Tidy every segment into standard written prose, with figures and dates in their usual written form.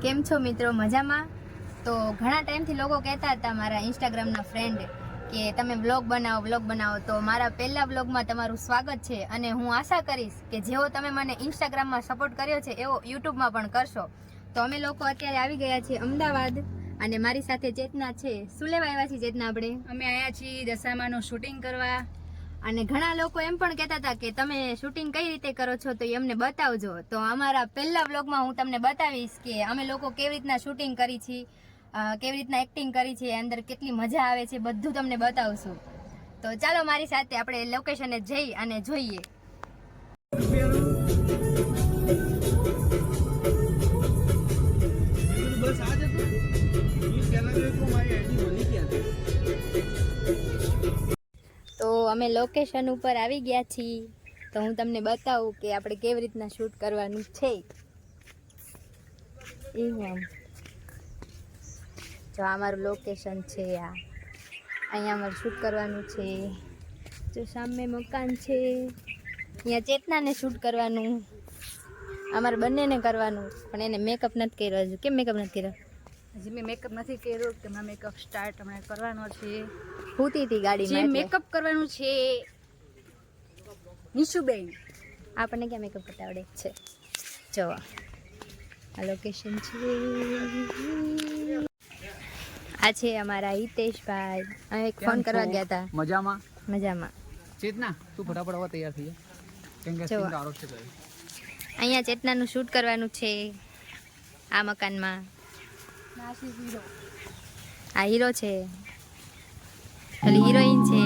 કેમ છો મિત્રો? મજામાં? તો ઘણા ટાઈમથી લોકો કહેતા હતા મારા ઇન્સ્ટાગ્રામના ફ્રેન્ડ કે તમે વ્લોગ બનાવો. તો મારા પહેલા વ્લોગમાં તમારું સ્વાગત છે અને હું આશા કરીશ કે જેવો તમે મને ઇન્સ્ટાગ્રામમાં સપોર્ટ કર્યો છે એવો યુટ્યુબમાં પણ કરશો. તો અમે લોકો અત્યારે આવી ગયા છીએ અમદાવાદ અને મારી સાથે ચેતના છે. શું લેવા આવ્યા છીએ ચેતના? અમે આવ્યા છીએ દશામાનું શૂટિંગ કરવા. અને ઘણા લોકો એમ પણ કહેતા હતા કે તમે શૂટિંગ કઈ રીતે કરો છો તો એ અમને બતાવજો. તો અમારા પહેલા વ્લોગમાં હું તમને બતાવીશ કે અમે લોકો કેવી રીતના શૂટિંગ કરી છે, કેવી રીતના એક્ટિંગ કરી છે, અંદર કેટલી મજા આવે છે, બધું તમને બતાવશું. તો ચાલો મારી સાથે આપણે લોકેશને જઈ અને જોઈએ. તો અમે લોકેશન ઉપર આવી ગયા છીએ. તો હું તમને બતાવું કે આપણે કેવી રીતના શૂટ કરવાનું છે. જો આ મારું લોકેશન છે, અહીંયા અમારે શૂટ કરવાનું છે. જો સામે મકાન છે, અહીંયા ચેતનાને શૂટ કરવાનું, અમારે બંનેને કરવાનું. પણ એને મેકઅપ નથી કર્યો હજુ. કેમ મેકઅપ નથી કર્યો? હજી મેં મેકઅપ નથી કર્યો કે મારા મેકઅપ સ્ટાર્ટ હમણાં કરવાનો છે. હોતી હતી ગાડીમાં જે મેકઅપ કરવાનું છે નિશુબેન. આપણને ક્યાં મેકઅપ કરતા આવડે છે? જો આ લોકેશન છે. આ છે અમારા હિતેશભાઈ. અમે એક ફોન કરવા ગયા હતા. મજામાં. ચેતના તું ફટાફટ હવે તૈયાર થઈ જા, કેમ કે સીન આરો છે. અહીંયા ચેતનાનું શૂટ કરવાનું છે આ મકાનમાં. આ હીરો છે, પેલી હિરોઈન છે.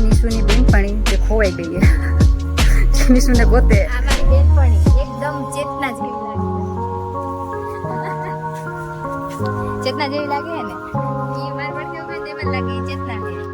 નિશુની બેનપણી જે ખોવાઈ ગઈ નિશુને ગોતે. અમારી બેનપણી એકદમ ચેતના જેવી લાગે. ચેતના જેવી લાગે ને? એ મારી પડખે ઉભી તેમ જ લાગે ચેતના જેવી.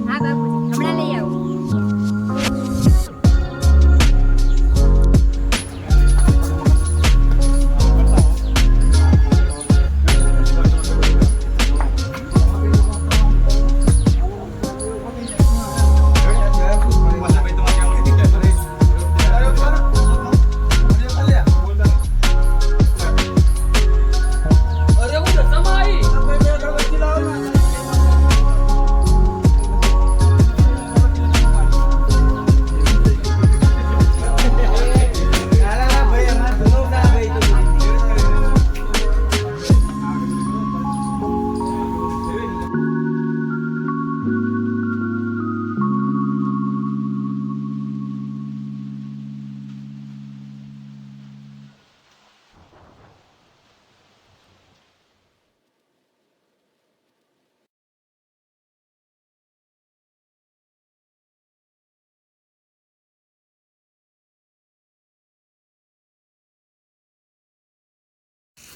હા બાપુજી, હમણાં લઈ આવો.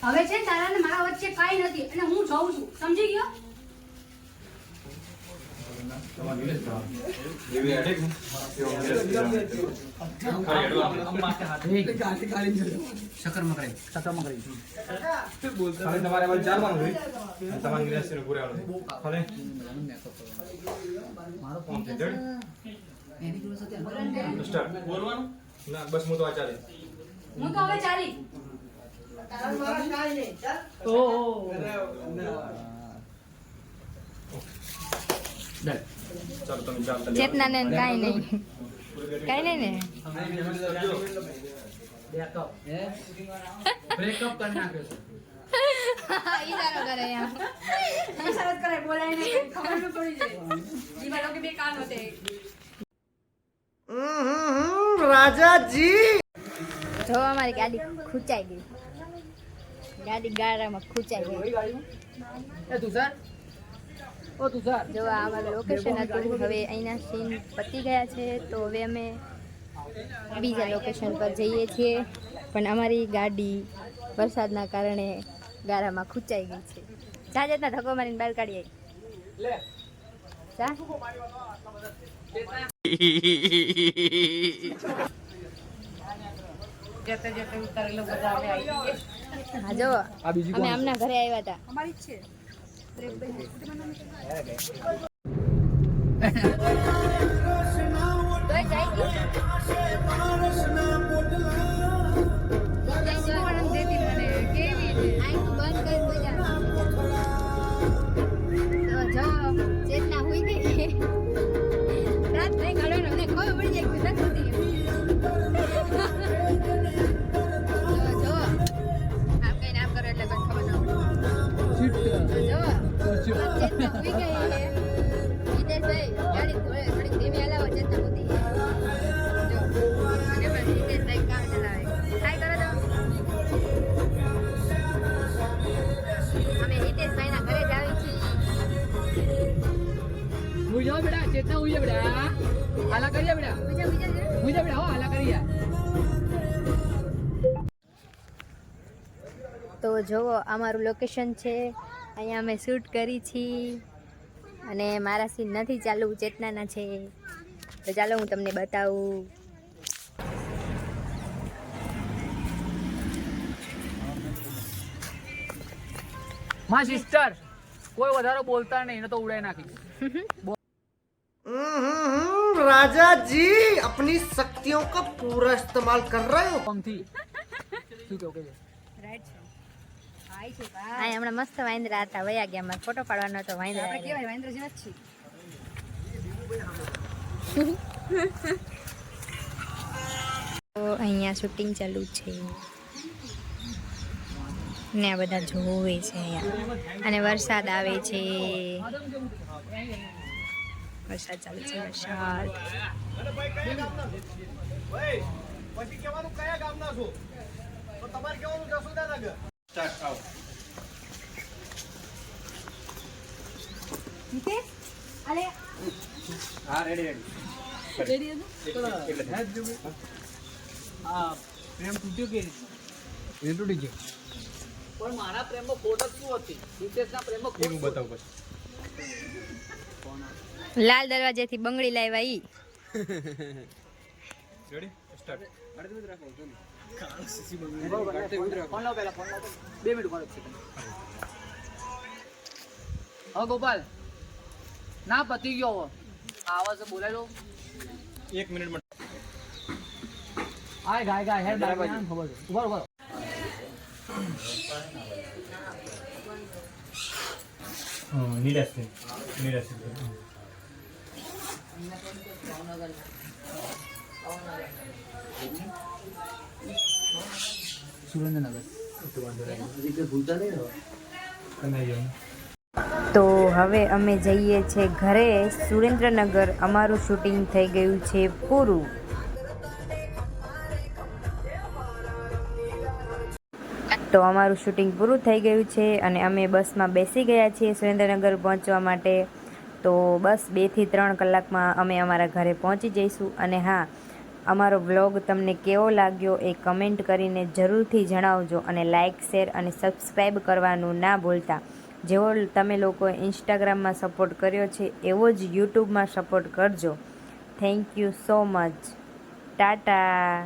હવે છે તારા ને મારા વચ્ચે કાઈ નથી અને હું જોઉં છું, સમજી ગયો? શક્કર મકરાઈ તમારે હવે ચાર માંગ રહી તમારી ગ્લાસ ને પૂરે આવે ફલે મારો કમ્પ્લીટેડ એની ક્લોઝ હતી સ્ટાર્ટ બોલવાનું ના બસ હું તો આ ચાલે હું તો હવે ચાલી ચાલો તમે ચાલતા ચેતના ને કાંઈ નહીં કાંઈ નહીં ને બ્રેકઅપ કરી નાખ્યો છે ઈશારો કરે એમ સરસ કરે બોલાય ને ખબર ન પડી જાય જીવા લોકો બે કાન હોતે જો અમારી ગાડી ખૂંચાઈ ગઈ ગાડી ગાળામાં ખૂંચાઈ ગઈ એ તુષાર ઓ તુષાર જો આ અમારું લોકેશન હતું હવે અહીંના સીન પતી ગયા છે તો હવે અમે બીજા લોકેશન પર જઈએ છીએ પણ અમારી ગાડી વરસાદના કારણે ગારામાં ખૂંચાઈ ગઈ છે જા જતા ધક્કો મારીને બહાર કાઢી આવી લે જા જતે જતે ઉતારેલો બધા અમે આવી ગઈએ. હા જો આ બીજી અમે આમના ઘરે આવ્યા હતા અમારી જ છે તોય જાય ગઈ પણ દેતી મને કેવી છે આંખ બંધ કરી મજા તો જો ચેતના હુઈ ગઈ રાત નહીં કાઢવાનો મને ખબર પડી જાય કે નથી હોતી જો આમ કઈ નામ કરો એટલે કઈ ખબર ના પડે જો ચેતના હુઈ ગઈ છે હિતેશભાઈ ગાડી થોડી ધીમી હલાવો ચેતના હોતી જો અને બસ હિતેશભાઈ કામ ચલાવે હાય કરો તો અમે હિતેશભાઈના ઘરે જ આવી છીએ હુઈ જાઓ બેટા ચેતના હુઈ જા બેટા હાલા કરીએ બેટા બીજા હુઈ જા બેટા હો હાલા કરીએ તો જુઓ અમારું લોકેશન છે અહીંયા અમે શૂટ કરી છીએ અને મારા સીન નથી ચાલુ ચેતનાના છે તો ચાલો હું તમને બતાવું માં સિસ્ટર કોઈ વધારે બોલતા નહીં એને તો ઉડાઈ નાખી राजा जी अपनी शक्तियों का पूरा इस्तेमाल कर रहे हो પંથી શું કેવું કે રાઈટ છે હાય છે બા આ હમણાં મસ્ત વાંદરા હતા વયા ગયા મારે ફોટો પાડવાનો હતો વાંદરા આપણે કેવાય વાંદરા જેવા જ છીએ તો અહીંયા શૂટિંગ ચાલુ છે ને આ બધા જોવે છે અહીંયા અને વરસાદ આવે છે વરસાદ ચાલુ છે વરસાદ પછી કહેવાનું કયા ગામના છો તો તમારે કહેવાનું જસુદાનગર સ્ટાર્ટ આવો હિતેશ અલે હા રેડી રેડી હતો આ પ્રેમ તૂટ્યો કે એ તૂટી ગયો પણ મારા પ્રેમમાં ખોટ જ શું હતી હિતેશના પ્રેમમાં ખોટ હું બતાવું પછી લાલ દરવાજેથી બંગડી લાવ્યા ઈ રેડી સ્ટાર્ટ ફોન લાવ પહેલા ફોન લાવ 2 મિનિટ કોલ હા ગોપાલ ના પતી ગયો હવે આવાજ બોલાય લો 1 મિનિટ માટે આય ગાય ગાય હેડ બાય બાય ખબર છે ઉભા ઉભા નિરાશ સુરેન્દ્રનગર તો હવે અમે જઈએ છીએ ઘરે સુરેન્દ્રનગર અમારું શૂટિંગ થઈ ગયું છે પૂરું તો અમારું શૂટિંગ પૂરું થઈ ગયું છે અને અમે બસમાં બેસી ગયા છીએ સુરેન્દ્રનગર પહોંચવા માટે તો બસ 2 થી 3 કલાકમાં અમે અમારા ઘરે પહોંચી જઈશું અને હા અમારો વ્લોગ તમને કેવો લાગ્યો એ કમેન્ટ કરીને જરૂરથી જણાવજો અને લાઇક શેર અને સબસ્ક્રાઈબ કરવાનું ના ભૂલતા જેવો તમે લોકો ઇન્સ્ટાગ્રામમાં સપોર્ટ કર્યો છે એવો જ યુટ્યુબમાં સપોર્ટ કરજો. Thank you so much. Tata.